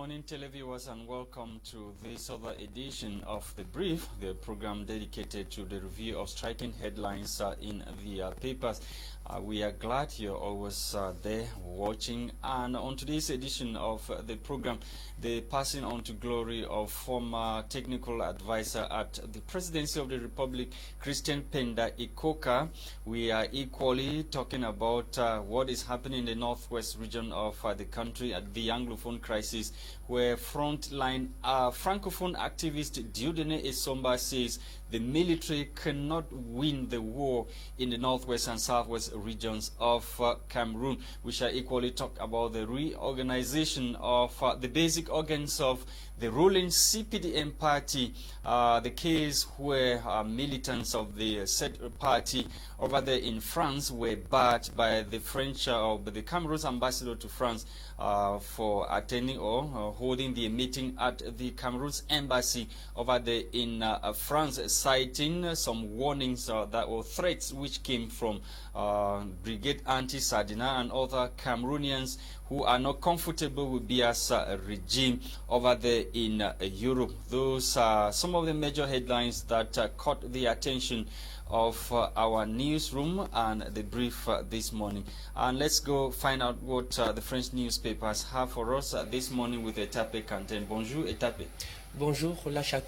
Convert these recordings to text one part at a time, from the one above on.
morning, televiewers, and welcome to this other edition of The Brief, the program dedicated to the review of striking headlines in the papers. We are glad you're always there watching. And on today's edition of the program, the passing on to glory of former technical advisor at the Presidency of the Republic, Christain Ikoka. We are equally talking about what is happening in the northwest region of the country at the Anglophone crisis, where frontline Francophone activist Dieudonné Essomba says the military cannot win the war in the northwest and southwest regions of Cameroon. We shall equally talk about the reorganization of the basic organs of the ruling CPDM party, the case where militants of the said party over there in France were barred by the French or the Cameroon's ambassador to France for attending or holding the meeting at the Cameroon's embassy over there in France, citing some warnings that were threats which came from Brigade Anti-Sardina and other Cameroonians who are not comfortable with Bia's regime over there in Europe. Those are some of the major headlines that caught the attention of our newsroom and the brief this morning. And let's go find out what the French newspapers have for us this morning with Etape Quentin. Bonjour Etape. Bonjour Lasha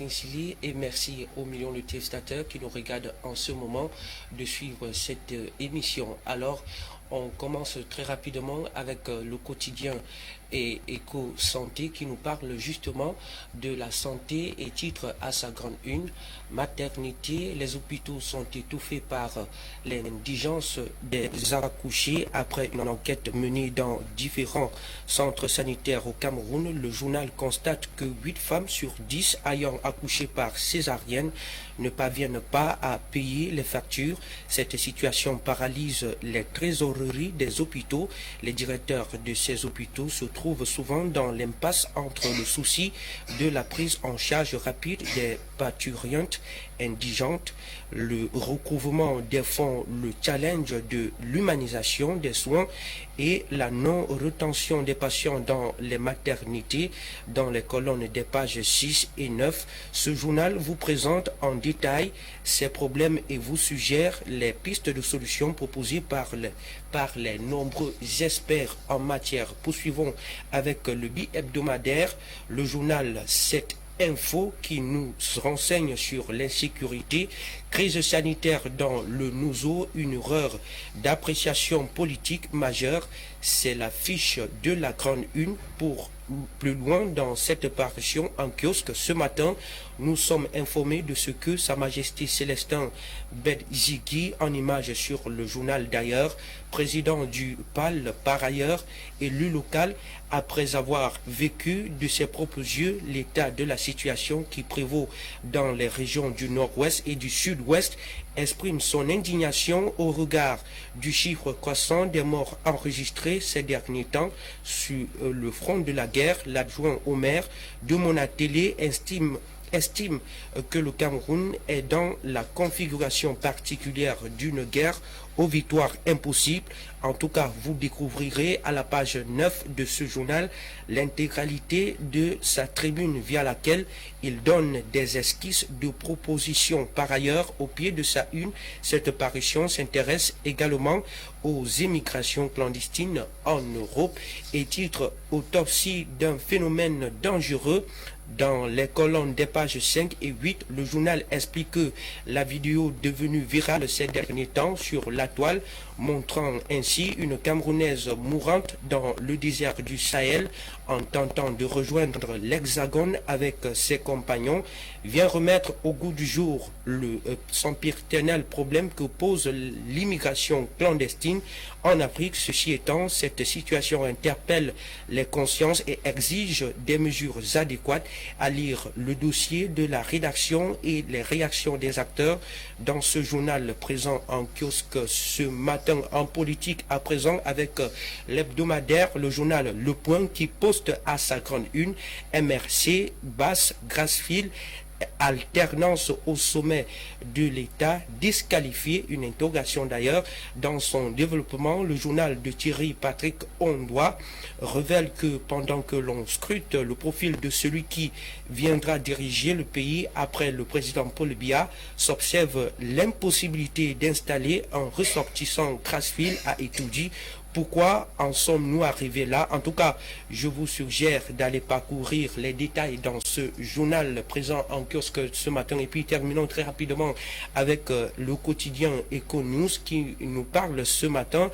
et merci aux millions de téléspectateurs qui nous regardent en ce moment de suivre cette émission. Alors, on commence très rapidement avec le quotidien et Éco-Santé qui nous parle justement de la santé et titre à sa grande une: maternité, les hôpitaux sont étouffés par l'indigence des accouchés. Après une enquête menée dans différents centres sanitaires au Cameroun, le journal constate que 8 femmes sur 10 ayant accouché par césarienne ne parviennent pas à payer les factures. Cette situation paralyse les trésoreries des hôpitaux. Les directeurs de ces hôpitaux se trouvent souvent dans l'impasse entre le souci de la prise en charge rapide des parturientes indigentes, le recouvrement des fonds, le challenge de l'humanisation des soins et la non-retention des patients dans les maternités. Dans les colonnes des pages 6 et 9, ce journal vous présente en détail ces problèmes et vous suggère les pistes de solutions proposées par les nombreux experts en matière. Poursuivons avec le bi-hebdomadaire, le journal 7 Info qui nous renseigne sur l'insécurité, crise sanitaire dans le Numbuseh, une erreur d'appréciation politique majeure. C'est la fiche de la grande une. Pour plus loin dans cette parution en kiosque ce matin, nous sommes informés de ce que Sa Majesté Célestin Bedzigi, en image sur le journal d'ailleurs, président du PAL par ailleurs, élu local, après avoir vécu de ses propres yeux l'état de la situation qui prévaut dans les régions du nord-ouest et du sud-ouest, exprime son indignation au regard du chiffre croissant des morts enregistrés ces derniers temps sur le front de la guerre. L'adjoint au maire de Monatélé estime que le Cameroun est dans la configuration particulière d'une guerre aux victoires impossibles. En tout cas, vous découvrirez à la page 9 de ce journal l'intégralité de sa tribune via laquelle il donne des esquisses de propositions. Par ailleurs, au pied de sa une, cette parution s'intéresse également aux émigrations clandestines en Europe et titre « Autopsie d'un phénomène dangereux ». Dans les colonnes des pages 5 et 8, le journal explique que la vidéo devenue virale ces derniers temps sur la toile, montrant ainsi une Camerounaise mourante dans le désert du Sahel en tentant de rejoindre l'Hexagone avec ses compagnons, vient remettre au goût du jour le sempiternel problème que pose l'immigration clandestine en Afrique. Ceci étant, cette situation interpelle les consciences et exige des mesures adéquates. À lire le dossier de la rédaction et les réactions des acteurs dans ce journal présent en kiosque ce matin. En politique à présent avec l'hebdomadaire, le journal Le Point qui poste à sa grande une: MRC, Basse, Grassfield, alternance au sommet de l'État disqualifiée, une interrogation d'ailleurs. Dans son développement, le journal de Thierry Patrick Ondois révèle que pendant que l'on scrute le profil de celui qui viendra diriger le pays après le président Paul Biya, s'observe l'impossibilité d'installer un ressortissant Grassfield à Etoudi. Pourquoi en sommes-nous arrivés là? En tout cas, je vous suggère d'aller parcourir les détails dans ce journal présent en kiosque ce matin. Et puis terminons très rapidement avec le quotidien Eco-News qui nous parle ce matin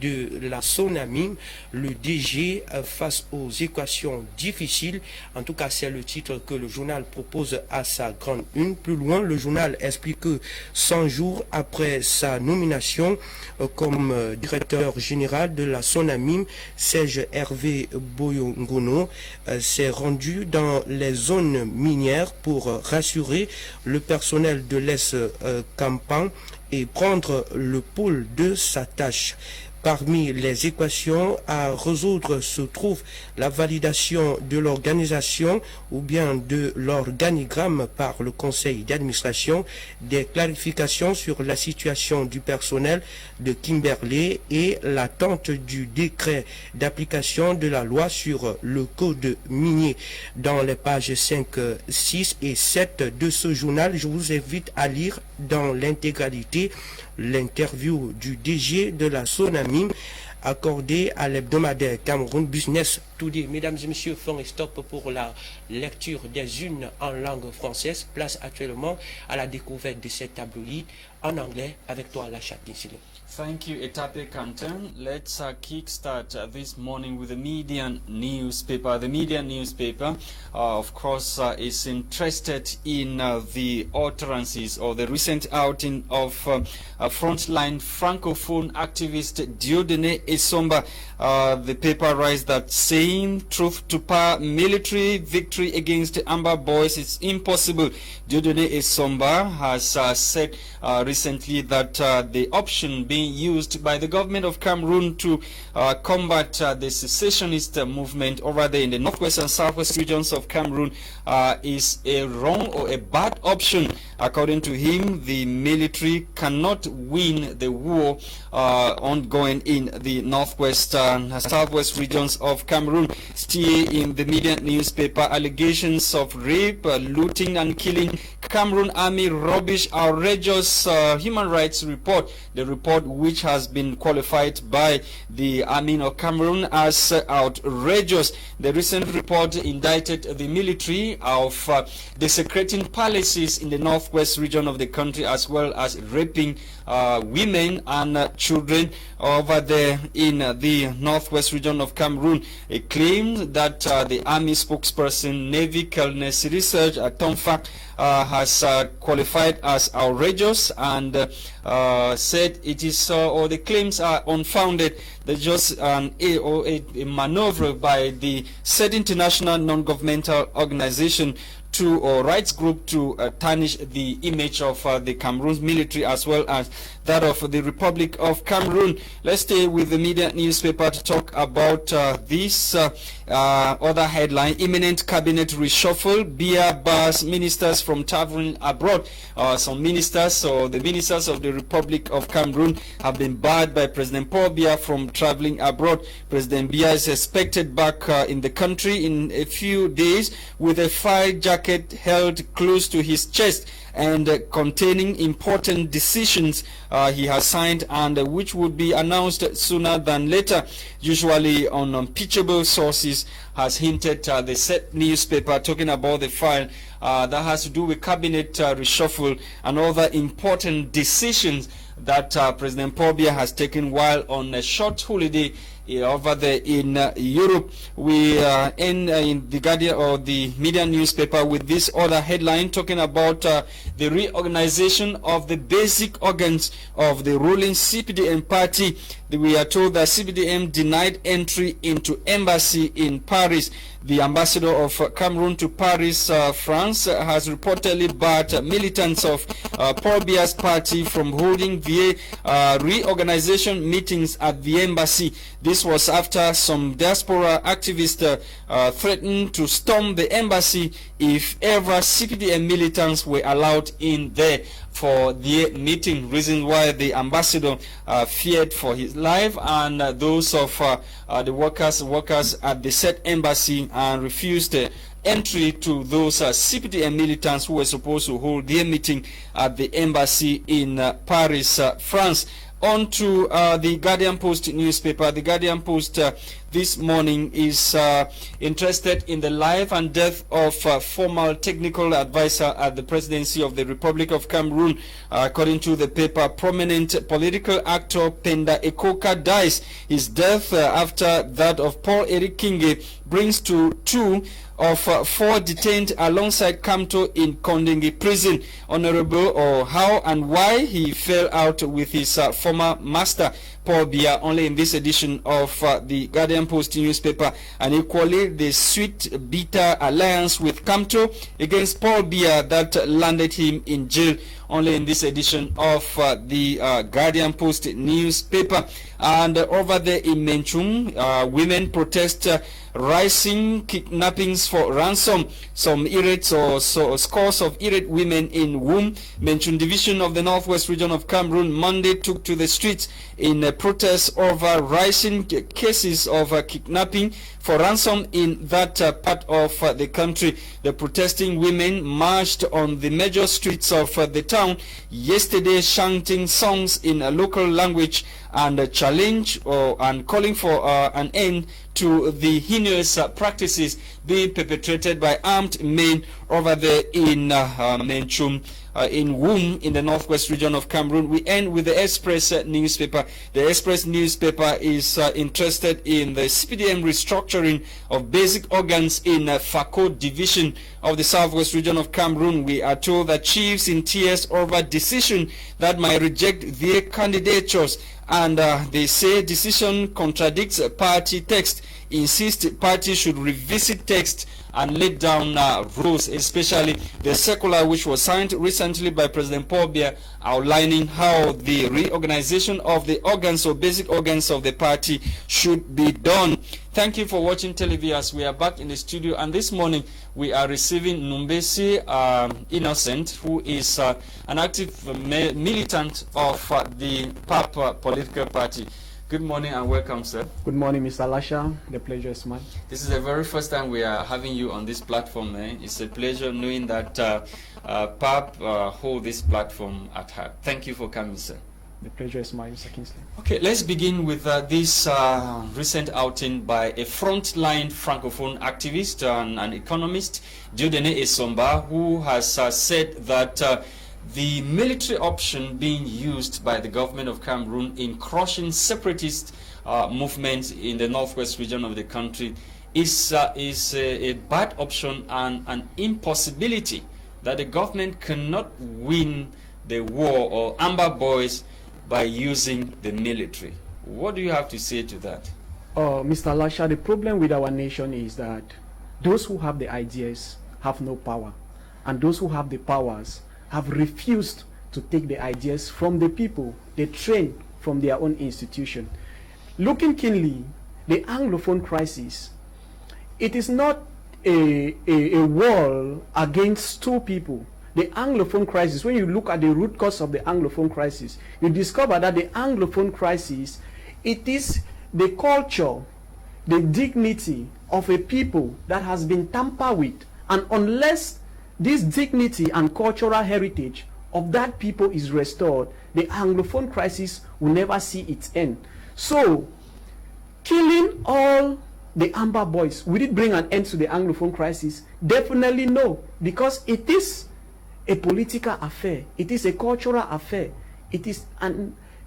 de la Sonamim, le DG face aux équations difficiles. En tout cas, c'est le titre que le journal propose à sa grande une. Plus loin, le journal explique que 100 jours après sa nomination comme directeur général de la Sonamim, Serge Hervé Boyongono s'est rendu dans les zones minières pour rassurer le personnel de l'Est-Campan et prendre le pôle de sa tâche. Parmi les équations à résoudre se trouve la validation de l'organisation ou bien de l'organigramme par le conseil d'administration, des clarifications sur la situation du personnel de Kimberley et l'attente du décret d'application de la loi sur le code minier. Dans les pages 5, 6 et 7 de ce journal, je vous invite à lire dans l'intégralité l'interview du DG de la Sonamim accordée à l'hebdomadaire Cameroun Business Today. Mesdames et messieurs, fin et stop pour la lecture des unes en langue française. Place actuellement à la découverte de cette tabloïd en anglais avec toi, Lasha. Thank you, Etape Quentin. Let's kickstart this morning with the Median newspaper. The Median newspaper, of course, is interested in the utterances or the recent outing of frontline Francophone activist Dieudonné Essomba. The paper writes that saying truth to power, military victory against Amber Boys is impossible. Dieudonné Essomba has said recently that the option being used by the government of Cameroon to combat the secessionist movement over there in the northwest and southwest regions of Cameroon is a wrong or a bad option. According to him, the military cannot win the war ongoing in the northwest and southwest regions of Cameroon. Still in the Median newspaper, allegations of rape, looting and killing, Cameroon army rubbish, outrageous human rights report. The report, which has been qualified by the army of Cameroon as outrageous. The recent report indicted the military of desecrating palaces in the northwest region of the country, as well as raping women and children over there in the northwest region of Cameroon. It claimed that the army spokesperson, Navy Colonel Research Tomfak, has qualified as outrageous and said it is or the claims are unfounded. They're just a maneuver by the said international non-governmental organization or rights group to tarnish the image of the Cameroon military as well as that of the Republic of Cameroon. Let's stay with the Media newspaper to talk about this other headline: imminent cabinet reshuffle. Biya bars ministers from traveling abroad. Some ministers, or the ministers of the Republic of Cameroon, have been barred by President Paul Biya from traveling abroad. President Biya is expected back in the country in a few days with a fire jacket held close to his chest and containing important decisions he has signed and which would be announced sooner than later. Usually on unimpeachable sources has hinted the said newspaper, talking about the file that has to do with cabinet reshuffle and other important decisions that President Paul Biya has taken while on a short holiday over there in Europe. We end in the Guardian or the Media newspaper with this other headline talking about the reorganization of the basic organs of the ruling CPDM party. we are told that CPDM denied entry into embassy in Paris. The ambassador of Cameroon to Paris, France, has reportedly barred militants of Paul Biya's party from holding the reorganization meetings at the embassy. This was after some diaspora activists threatened to storm the embassy if ever CPDM militants were allowed in there for the meeting. Reason why the ambassador feared for his life and those of the workers at the said embassy and refused entry to those CPDM militants who were supposed to hold their meeting at the embassy in Paris, France. On to the Guardian Post newspaper. The Guardian Post this morning is interested in the life and death of former technical advisor at the presidency of the Republic of Cameroon. According to the paper, prominent political actor Penda Ekoka dies. His death after that of Paul Eric Kinge brings to 2 of 4 detained alongside Kamto in Kondenge prison. Honorable or how and why he fell out with his former master Paul Biya, only in this edition of the Guardian Post newspaper. And equally the sweet bitter alliance with Kamto against Paul Biya that landed him in jail, only in this edition of the Guardian Post newspaper. And over there in Menchum, women protest rising kidnappings for ransom. Some irate or scores of irate women in Wum, Menchum division of the Northwest region of Cameroon, Monday took to the streets in a protest over rising cases of kidnapping for ransom in that part of the country. The protesting women marched on the major streets of the town yesterday, chanting songs in a local language and challenge and calling for an end to the heinous practices being perpetrated by armed men over there in Menchum, in Wum, in the Northwest region of Cameroon. We end with the Express newspaper. The Express newspaper is interested in the CPDM restructuring of basic organs in Fako division of the Southwest region of Cameroon. We are told that chiefs in tears over decision that might reject their candidatures, and they say decision contradicts party text, insist party should revisit text and lay down rules, especially the circular which was signed recently by President Paul Biya outlining how the reorganization of the organs or basic organs of the party should be done. Thank you for watching Televias. We are back in the studio, and this morning we are receiving Numbuseh Innocent, who is an active militant of the PAP political party. Good morning and welcome, sir. Good morning, Mr. Lasha. The pleasure is mine. This is the very first time we are having you on this platform. It's a pleasure knowing that PAP hold this platform at heart. Thank you for coming, sir. The pleasure is mine, Mr. Kingsley. Okay, let's begin with this recent outing by a frontline Francophone activist and an economist, Diodene Esomba, who has said that the military option being used by the government of Cameroon in crushing separatist movements in the northwest region of the country is a bad option and an impossibility, that the government cannot win the war or amber boys by using the military. What do you have to say to that? Mr. Lasha, the problem with our nation is that those who have the ideas have no power, and those who have the powers have refused to take the ideas from the people they train from their own institution. Looking keenly, the Anglophone crisis, it is not a war against two people. The Anglophone crisis, when you look at the root cause of the Anglophone crisis, you discover that the Anglophone crisis, it is the culture, the dignity of a people that has been tampered with. And unless this dignity and cultural heritage of that people is restored, the Anglophone crisis will never see its end. So, killing all the amber boys, will it bring an end to the Anglophone crisis? Definitely no, because it is a political affair. It is a cultural affair. It is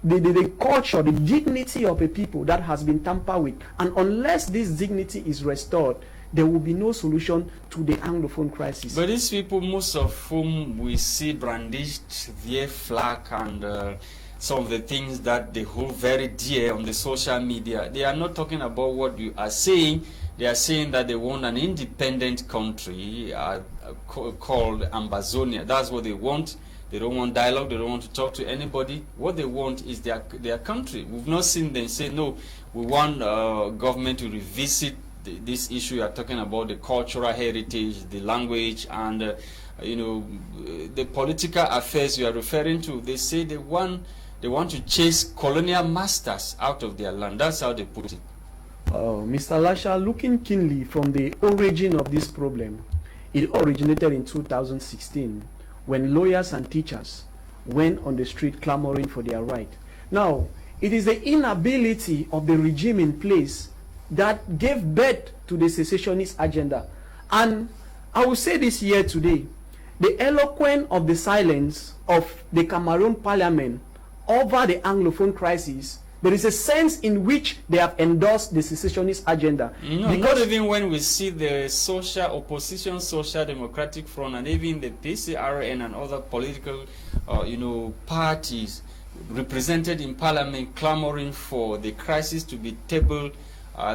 the culture, the dignity of a people that has been tampered with. And unless this dignity is restored, there will be no solution to the Anglophone crisis. But these people, most of whom we see brandished their flag and some of the things that they hold very dear on the social media. They are not talking about what you are saying. They are saying that they want an independent country called Ambazonia. That's what they want. They don't want dialogue. They don't want to talk to anybody. What they want is their country. We've not seen them say, no, we want government to revisit this issue. You are talking about the cultural heritage, the language, and the political affairs you are referring to. They say they want to chase colonial masters out of their land. That's how they put it. Mr. Lasha, looking keenly from the origin of this problem, it originated in 2016 when lawyers and teachers went on the street clamoring for their right. Now, it is the inability of the regime in place that gave birth to the secessionist agenda. And I will say this here today, the eloquence of the silence of the Cameroon parliament over the Anglophone crisis, there is a sense in which they have endorsed the secessionist agenda. No, not even when we see the social opposition, Social Democratic Front, and even the PCRN and other political, parties represented in parliament clamoring for the crisis to be tabled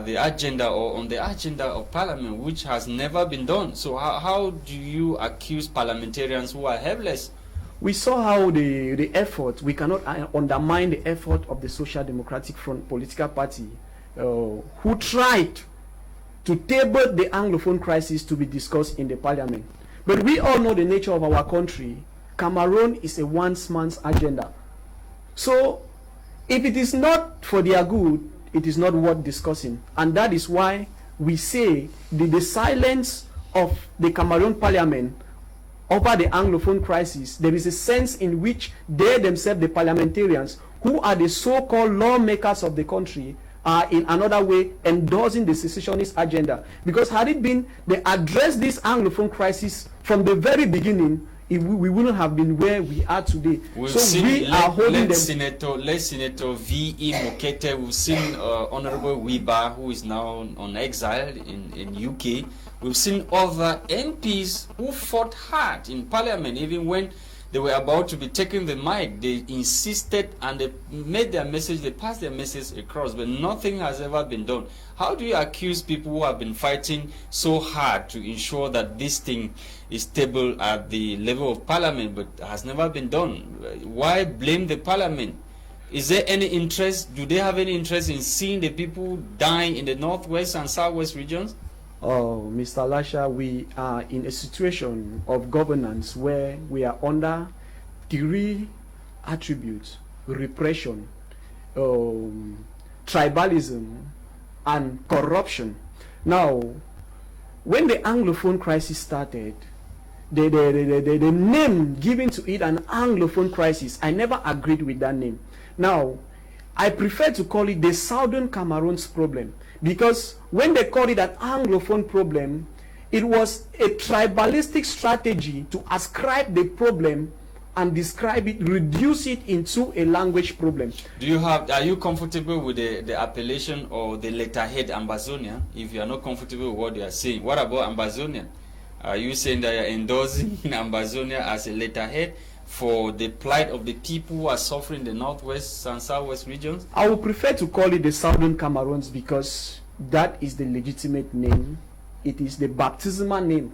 the agenda or on the agenda of parliament, which has never been done. So how do you accuse parliamentarians who are helpless? We saw how the effort, we cannot undermine the effort of the Social Democratic Front political party who tried to table the Anglophone crisis to be discussed in the parliament. But we all know the nature of our country. Cameroon is a one-man's agenda. So if it is not for their good, it is not worth discussing. And that is why we say the silence of the Cameroon parliament over the Anglophone crisis, there is a sense in which they themselves, the parliamentarians, who are the so-called lawmakers of the country, are in another way endorsing the secessionist agenda. Because had it been they addressed this Anglophone crisis from the very beginning, we wouldn't have been where we are today. We are holding them. Senator V.E. Mokete, we've seen Honorable Wiba, who is now on exile in UK. We've seen other MPs who fought hard in Parliament, even when they were about to be taking the mic. They insisted and they made their message, they passed their message across, but nothing has ever been done. How do you accuse people who have been fighting so hard to ensure that this thing is stable at the level of Parliament, but has never been done? Why blame the Parliament? Is there any interest? Do they have any interest in seeing the people dying in the northwest and southwest regions? Oh, Mr. Lasha, we are in a situation of governance where we are under three attributes: repression, tribalism, and corruption. Now, when the Anglophone crisis started, the name given to it, an Anglophone crisis, I never agreed with that name. Now, I prefer to call it the Southern Cameroon's problem, because when they called it an Anglophone problem, it was a tribalistic strategy to ascribe the problem and describe it, reduce it into a language problem. Are you comfortable with the appellation or the letterhead Ambazonia? If you are not comfortable with what they are saying, what about Ambazonia? Are you saying that you are endorsing Ambazonia as a letterhead for the plight of the people who are suffering in the northwest and southwest regions? I would prefer to call it the Southern Cameroons because that is the legitimate name. It is the baptismal name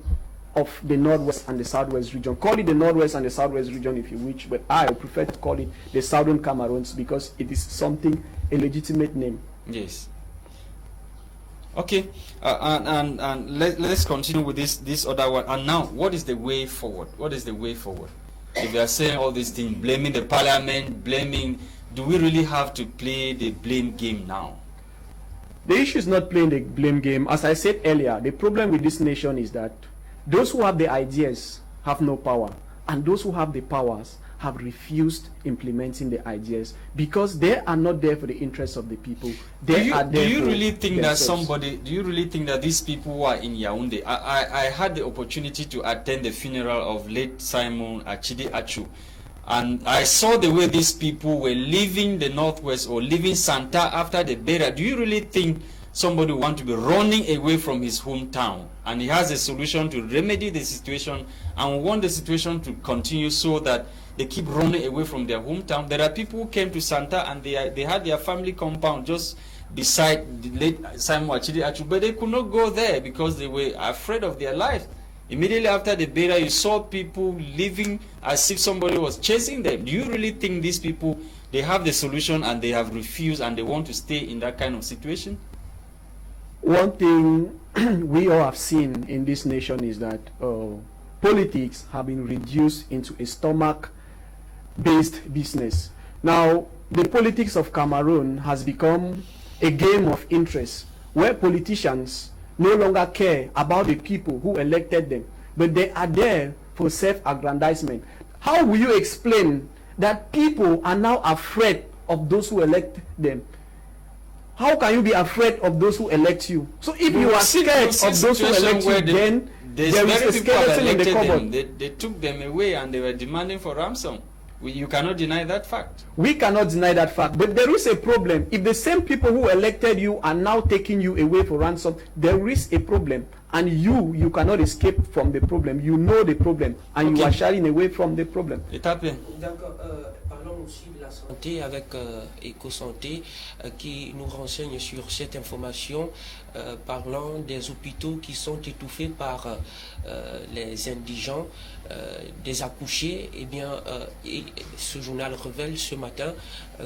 of the northwest and the southwest region. Call it the northwest and the southwest region if you wish, but I would prefer to call it the Southern Cameroons because it is something, a legitimate name. Yes. Okay, and let's continue with this other one. And now, what is the way forward? What is the way forward? If they are saying all these things, blaming the parliament, do we really have to play the blame game now? The issue is not playing the blame game. As I said earlier, the problem with this nation is that those who have the ideas have no power, and those who have the powers have refused implementing the ideas because they are not there for the interests of the people. Do you really think that these people who are in Yaoundé, I had the opportunity to attend the funeral of late Simon Achidi Achu, and I saw the way these people were leaving the northwest or leaving Santa after the burial. Do you really think somebody who wants to be running away from his hometown, and he has a solution to remedy the situation and want the situation to continue so that they keep running away from their hometown. There are people who came to Santa and they had their family compound just beside the late Simon Achidi Achu, but they could not go there because they were afraid of their lives. Immediately after the burial, you saw people living as if somebody was chasing them. Do you really think these people, they have the solution and they have refused and they want to stay in that kind of situation? One thing we all have seen in this nation is that politics have been reduced into a stomach-based business. Now, the politics of Cameroon has become a game of interest where politicians no longer care about the people who elected them, but they are there for self-aggrandizement. How will you explain that people are now afraid of those who elect them? How can you be afraid of those who elect you? So if you are scared of those who elect you, then there is a skeleton in the cupboard. They took them away and they were demanding for ransom. You cannot deny that fact. We cannot deny that fact, but there is a problem. If the same people who elected you are now taking you away for ransom, there is a problem, and you cannot escape from the problem. You know the problem, and you are shying away from the problem. Etape. D'accord. Parlons aussi de la santé avec EcoSanté qui nous renseigne sur cette information parlant des hôpitaux qui sont étouffés par les indigents, des accouchés. Eh bien, ce journal révèle ce matin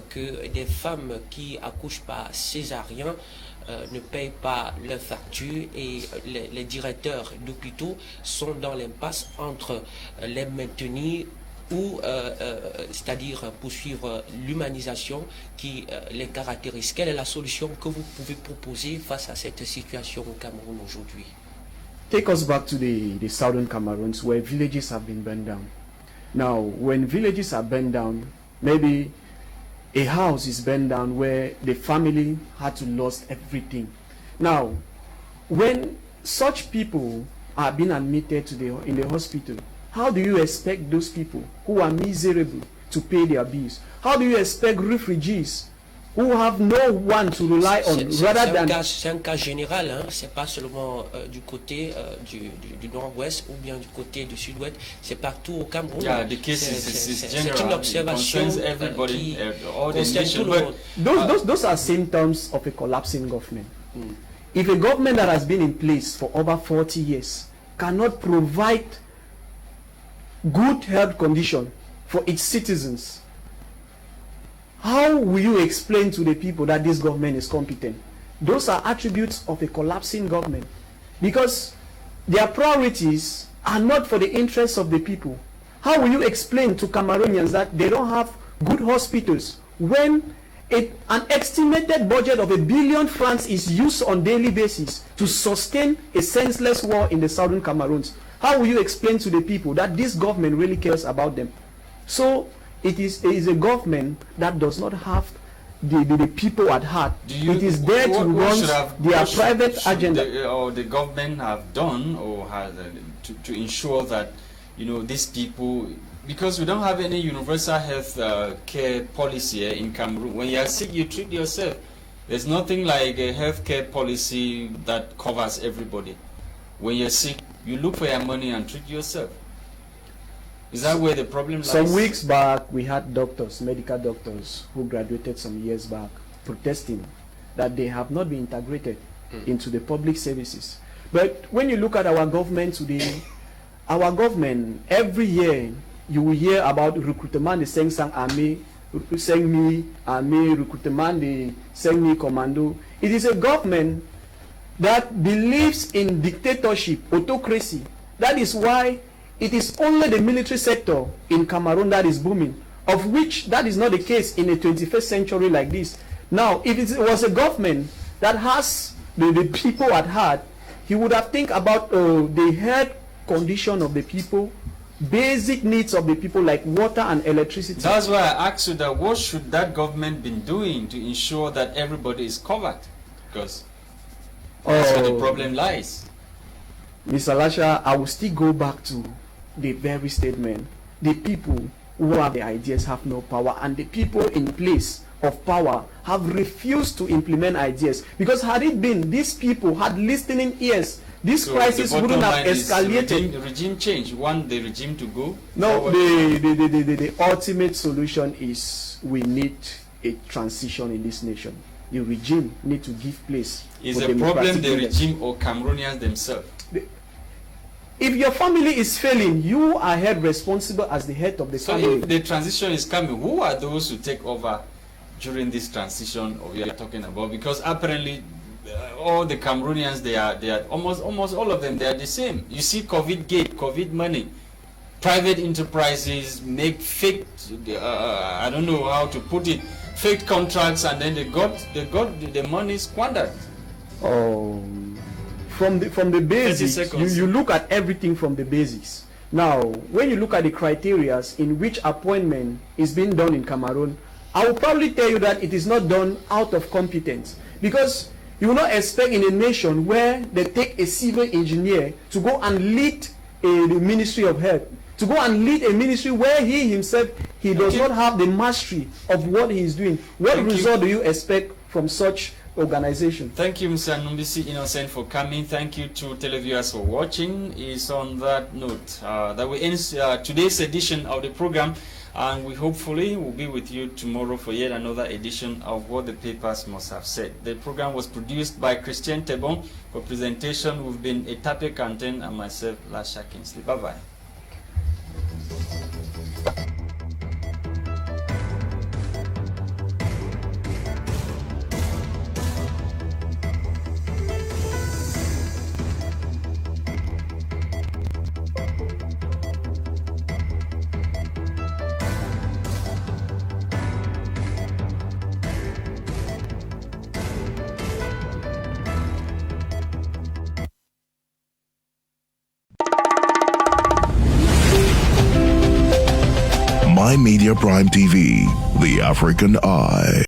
que des femmes qui accouchent par césarien ne payent pas leurs factures et les directeurs d'hôpitaux sont dans l'impasse entre les maintenir ou c'est-à-dire poursuivre l'humanisation qui les caractérise. Quelle est la solution que vous pouvez proposer face à cette situation au Cameroun aujourd'hui? Take us back to the southern Cameroons where villages have been burned down. Now, when villages are burned down, maybe a house is burned down where the family had to lose everything. Now, when such people are being admitted in the hospital, how do you expect those people who are miserable to pay their bills? How do you expect refugees who have no one to rely on rather than... C'est un cas général, hein? C'est pas seulement du côté du nord-ouest ou bien du côté du sud-ouest, c'est partout au Cameroun. Yeah, the case is general. C'est une observation everybody, all the concerne tout le monde. monde. Those are symptoms of a collapsing government. If a government that has been in place for over 40 years cannot provide good health condition for its citizens, how will you explain to the people that this government is competent? Those are attributes of a collapsing government, because their priorities are not for the interests of the people. How will you explain to Cameroonians that they don't have good hospitals when an estimated budget of £1 billion is used on a daily basis to sustain a senseless war in the southern Cameroons? How will you explain to the people that this government really cares about them? So it is a government that does not have the people at heart. It is there to run their private agenda. Or the government have done or has to ensure that, you know, these people, because we don't have any universal health care policy in Cameroon. When you are sick, you treat yourself. There's nothing like a health care policy that covers everybody. When you're sick, you look for your money and treat yourself. Is that where the problem lies? Some weeks back, we had doctors, medical doctors, who graduated some years back, protesting that they have not been integrated into the public services. But when you look at our government today, our government, every year, you will hear about recruitment de 500 armées, 5,000 armées, recruitment de 5,000 commando. It is a government that believes in dictatorship, autocracy. That is why it is only the military sector in Cameroon that is booming, of which that is not the case in a 21st century like this. Now, if it was a government that has the people at heart, he would have think about the health condition of the people, basic needs of the people like water and electricity. That's why I asked you that what should that government be doing to ensure that everybody is covered? Because that's where the problem lies. Mr. Lasha, I will still go back to the very statement. The people who have the ideas have no power, and the people in place of power have refused to implement ideas. Because had it been these people had listening ears, this crisis wouldn't have escalated. Regime change. You want the regime to go? No, the ultimate solution is we need a transition in this nation. The regime need to give place. Is the problem the regime or Cameroonians themselves? If your family is failing, you are held responsible as the head of the family. So if the transition is coming, who are those who take over during this transition we are talking about? Because apparently all the Cameroonians, they are almost all of them, they are the same. You see COVID gate, COVID money. Private enterprises make fake, I don't know how to put it, fake contracts, and then they got the money squandered. Oh. From the basics, you look at everything from the basics. Now, when you look at the criteria in which appointment is being done in Cameroon, I will probably tell you that it is not done out of competence. Because you will not expect in a nation where they take a civil engineer to go and lead the Ministry of Health, to go and lead a ministry where he himself, he does not have the mastery of what he is doing. What result do you expect from such organization? Thank you, Mr. Numbuseh Innocent, for coming. Thank you to televiewers for watching. It's on that note that we end today's edition of the program, and we hopefully will be with you tomorrow for yet another edition of What the Papers Must Have Said. The program was produced by Christain Tebong. For presentation, we've been Etape, Quentin, and myself, Lasha. Bye-bye. My Media Prime TV, the African Eye.